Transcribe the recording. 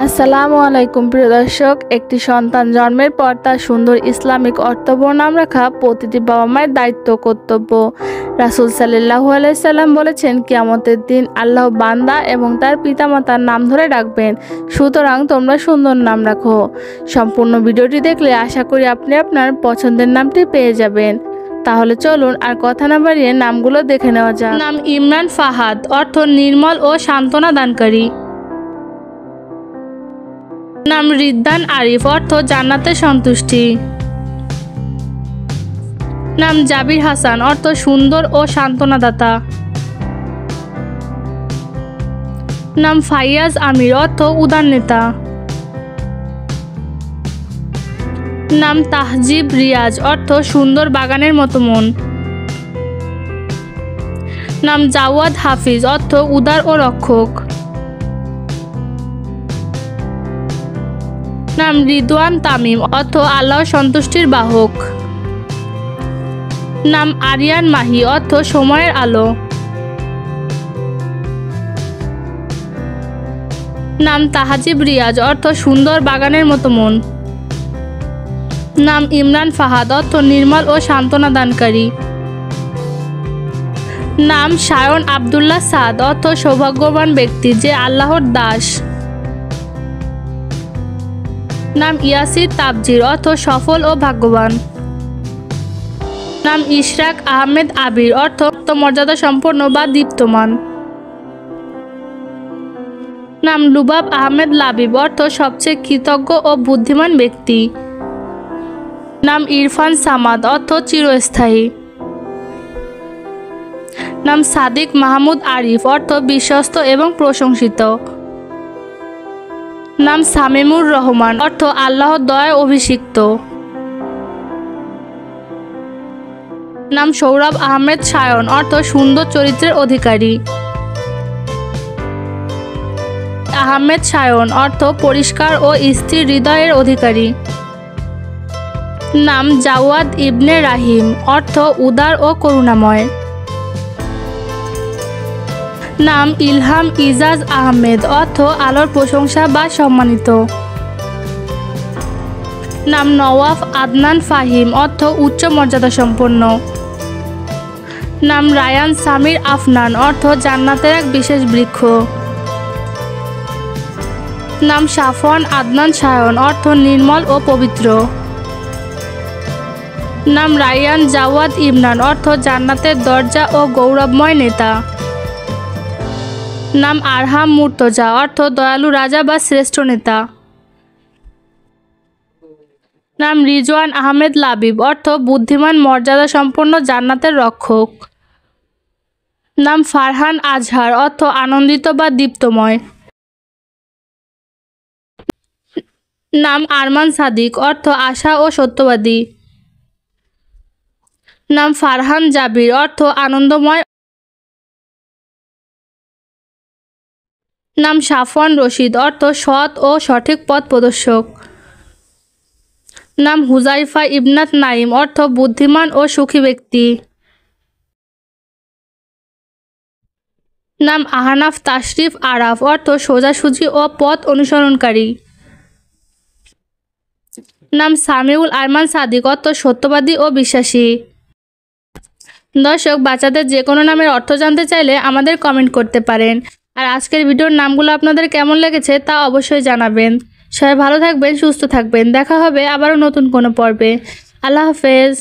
আসসালামু আলাইকুম প্রিয় দর্শক, একটি সন্তান জন্মের পর তার সুন্দর ইসলামিক অর্থবহ নাম রাখা প্রতিটি বাবা মায়ের দায়িত্ব কর্তব্য। রাসূল সাল্লাল্লাহু আলাইহি সাল্লাম বলেছেন, কিয়ামতের দিন আল্লাহ বান্দা এবং তার পিতামাতার নাম ধরে ডাকবেন, সুতরাং তোমরা সুন্দর নাম রাখো। সম্পূর্ণ ভিডিওটি দেখলে আশা করি আপনি আপনার পছন্দের নামটি পেয়ে যাবেন। তাহলে চলুন আর কথা না বাড়িয়ে নামগুলো দেখে নেওয়া যাক। নাম ইমরান ফাহাদ, অর্থ নির্মল ও সান্ত্বনা দানকারী। নাম রিদ্দান আরিফ, অর্থ জান্নাতের সন্তুষ্টি। নাম জাবির হাসান, অর্থ সুন্দর ও সান্ত্বনাদাতা। নাম ফাইয়াজ আমির, অর্থ উদার নেতা। নাম তাহজিব রিয়াজ, অর্থ সুন্দর বাগানের মতো মন। নাম জাওয়াদ হাফিজ, অর্থ উদার ও রক্ষক। নাম রিদওয়ান তামিম, অর্থ আল্লাহর সন্তুষ্টির বাহক। নাম আরিয়ান মাহি, অর্থ সময়ের আলো। নাম তাহজিব রিয়াজ, অর্থ সুন্দর বাগানের মতো মন। নাম ইমরান ফাহাদ, অর্থ নির্মল ও সান্ত্বনা দানকারী। নাম শায়ন আব্দুল্লাহ সাদ, অর্থ সৌভাগ্যবান ব্যক্তি যে আল্লাহর দাস। নাম ইয়াসির তাবজির, অর্থ সফল ও ভাগ্যবান। নাম ইশরাক আহমেদ আবির, অর্থ মর্যাদা সম্পন্ন বা দীপ্তমান। নাম লুবাব আহমেদ লাবিব, অর্থ সবচেয়ে কৃতজ্ঞ ও বুদ্ধিমান ব্যক্তি। নাম ইরফান সামাদ, অর্থ চিরস্থায়ী। নাম সাদিক মাহমুদ আরিফ, অর্থ বিশ্বস্ত এবং প্রশংসিত। নাম সামিমুর রহমান, অর্থ আল্লাহর দয়ায় অভিষিক্ত। নাম সৌরভ আহমেদ শায়ন, অর্থ সুন্দর চরিত্রের অধিকারী। আহমেদ শায়ন, অর্থ পরিষ্কার ও স্থির হৃদয়ের অধিকারী। নাম জাওয়াদ ইবনে রাহিম, অর্থ উদার ও করুণাময়। নাম ইলহাম ইজাজ আহমেদ, অর্থ আলোর প্রশংসা বা সম্মানিত। নাম নওয়াফ আদনান ফাহিম, অর্থ উচ্চ মর্যাদা সম্পন্ন। নাম রায়ান সামির আফনান, অর্থ জান্নাতের এক বিশেষ বৃক্ষ। নাম সাফওয়ান আদনান শায়ন, অর্থ নির্মল ও পবিত্র। নাম রায়ান জাওয়াদ ইমরান, অর্থ জান্নাতের দরজা ও গৌরবময় নেতা। নাম আরহাম মুর্তজা, অর্থ দয়ালু রাজা বা শ্রেষ্ঠ নেতা। নাম রিজওয়ান আহমেদ লাবিব, অর্থ বুদ্ধিমান মর্যাদা সম্পন্ন জান্নাতের রক্ষক। নাম ফারহান আজহার, অর্থ আনন্দিত বা দীপ্তময়। নাম আরমান সাদিক, অর্থ আশা ও সত্যবাদী। নাম ফারহান জাবির, অর্থ আনন্দময়। নাম সাফওয়ান রশিদ, অর্থ সৎ ও সঠিক পথ প্রদর্শক। নাম হুজাইফা ইবনাত নাইম, অর্থ বুদ্ধিমান ও সুখী ব্যক্তি। নাম আহনাফ তাশরিফ আরাফ, অর্থ সোজাসুজি ও পথ অনুসরণকারী। নাম সামিউল আরমান সাদিক, অর্থ সত্যবাদী ও বিশ্বাসী। দর্শক, বাচ্চাদের যে কোনো নামের অর্থ জানতে চাইলে আমাদের কমেন্ট করতে পারেন। আর আজকের ভিডিওর নামগুলো আপনাদের কেমন লেগেছে তা অবশ্যই জানাবেন। সবাই ভালো থাকবেন, সুস্থ থাকবেন। দেখা হবে আবারও নতুন কোনো পর্বে। আল্লাহ হাফেজ।